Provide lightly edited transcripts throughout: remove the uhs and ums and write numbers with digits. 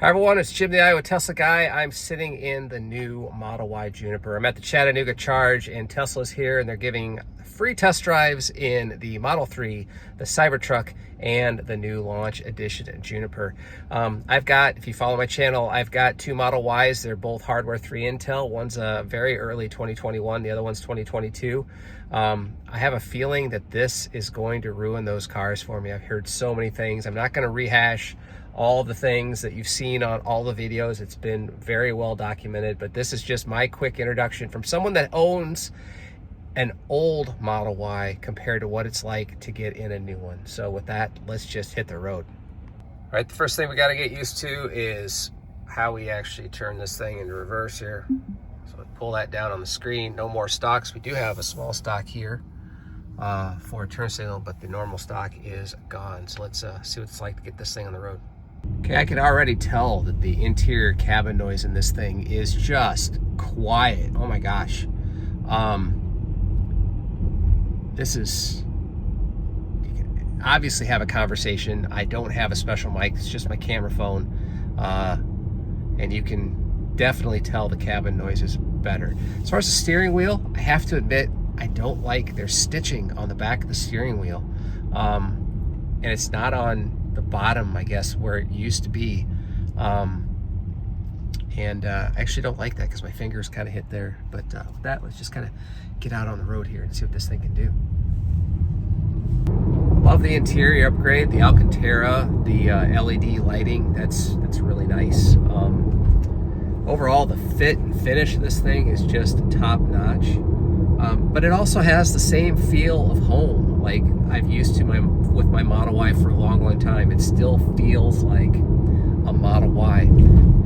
Hi everyone, it's Jim the Iowa Tesla guy. I'm sitting in the new Model Y Juniper. I'm at the Chattanooga Charge and Tesla's here and they're giving free test drives in the Model 3, the Cybertruck, and the new launch edition Juniper. I've got, if you follow my channel, I've got two Model Ys. They're both hardware 3 Intel. One's a very early 2021, the other one's 2022. I have a feeling that this is going to ruin those cars for me. I've heard so many things. I'm not going to rehash all the things that you've seen on all the videos. It's been very well documented, but this is just my quick introduction from someone that owns an old Model Y compared to what it's like to get in a new one. So with that, let's just hit the road. All right, the first thing we got to get used to is how we actually turn this thing into reverse here. So pull that down on the screen. No more stocks. We do have a small stock here for a turn signal, but the normal stock is gone. So let's see what it's like to get this thing on the road. Okay, I can already tell that the interior cabin noise in this thing is just quiet. Oh my gosh. This is, you can obviously have a conversation. I don't have a special mic, it's just my camera phone. And you can definitely tell the cabin noise is better. As far as the steering wheel, I have to admit, I don't like their stitching on the back of the steering wheel. And it's not on the bottom, I guess, where it used to be. I actually don't like that because my fingers kind of hit there. But with that, let's just kind of get out on the road here and see what this thing can do. Love the interior upgrade, the Alcantara, the LED lighting. That's really nice. Overall, the fit and finish of this thing is just top notch. But it also has the same feel of home, like I've used to with my Model Y for a long time. It still feels like a Model Y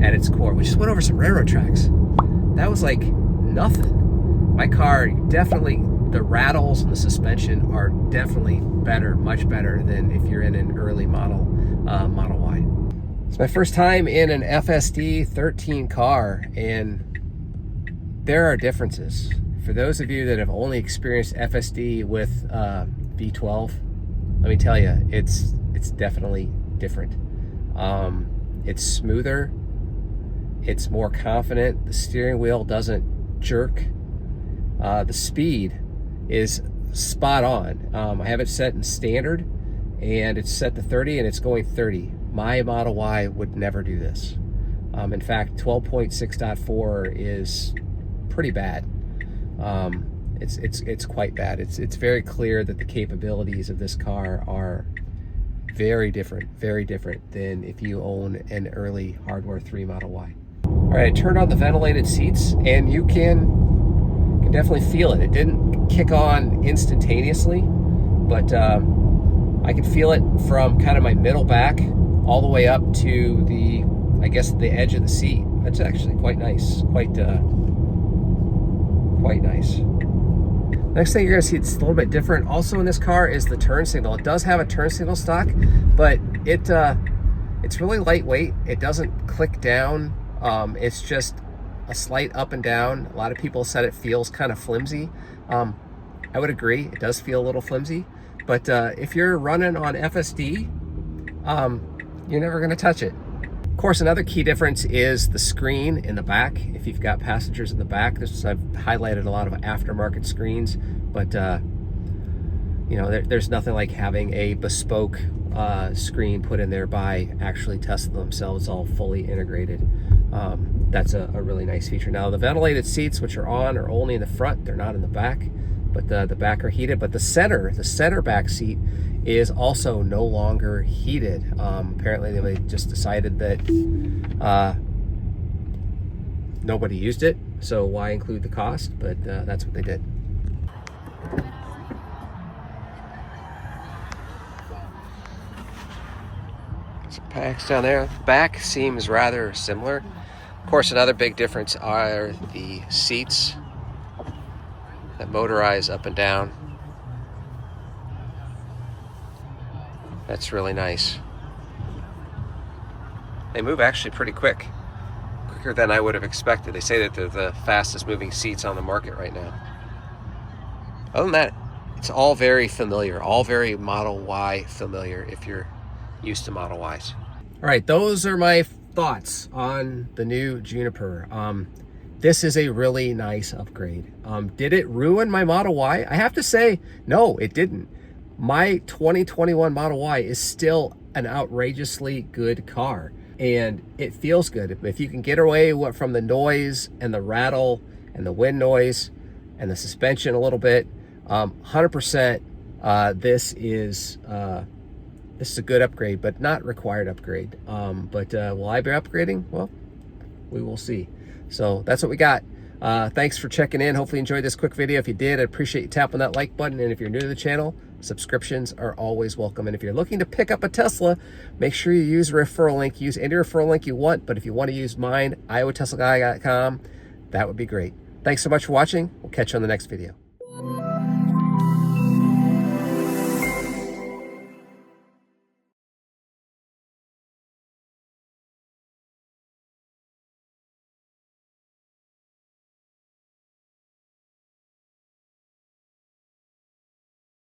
at its core. We just went over some railroad tracks. That was like nothing. My car, definitely, the rattles and the suspension are definitely better, much better than if you're in an early Model Y. It's my first time in an FSD 13 car, and there are differences. For those of you that have only experienced FSD with V12, let me tell you, it's definitely different. It's smoother, it's more confident, the steering wheel doesn't jerk, the speed is spot on. I have it set in standard, and it's set to 30, and it's going 30. My Model Y would never do this. In fact, 12.6.4 is pretty bad. It's quite bad. It's very clear that the capabilities of this car are very different than if you own an early hardware 3 Model Y. All right, I turned on the ventilated seats, and you can definitely feel it. It didn't kick on instantaneously, but I could feel it from kind of my middle back all the way up to the, I guess, the edge of the seat. That's actually quite nice, quite nice. Next thing you're gonna see, it's a little bit different also in this car, is the turn signal. It does have a turn signal stock, but it's really lightweight. It doesn't click down. It's just a slight up and down. A lot of people said it feels kind of flimsy. I would agree, it does feel a little flimsy, but if you're running on FSD, you're never gonna touch it. Of course, another key difference is the screen in the back. If you've got passengers in the back, I've highlighted a lot of aftermarket screens, but you know, there's nothing like having a bespoke screen put in there by actually Tesla themselves, all fully integrated. That's a really nice feature. Now, the ventilated seats, which are on, are only in the front. They're not in the back, but the back are heated. But the center back seat is also no longer heated. Apparently they just decided that nobody used it, so why include the cost? But that's what they did. Some packs down there. The back seems rather similar. Of course, another big difference are the seats that motorize up and down. That's really nice. They move actually pretty quicker than I would have expected. They say that they're the fastest moving seats on the market right now. Other than that, it's all very familiar, all very Model Y familiar if you're used to Model Ys. All right, those are my thoughts on the new Juniper. This is a really nice upgrade. Did it ruin my Model Y? I have to say, no, it didn't. My 2021 Model Y is still an outrageously good car, and it feels good. If you can get away from the noise and the rattle and the wind noise and the suspension a little bit, 100%, this is a good upgrade, but not required upgrade. But will I be upgrading? Well, we will see. So that's what we got. Thanks for checking in. Hopefully you enjoyed this quick video. If you did, I appreciate you tapping that like button. And if you're new to the channel, subscriptions are always welcome. And if you're looking to pick up a Tesla, make sure you use a referral link. Use any referral link you want, but if you want to use mine, iowateslaguy.com, that would be great. Thanks so much for watching. We'll catch you on the next video.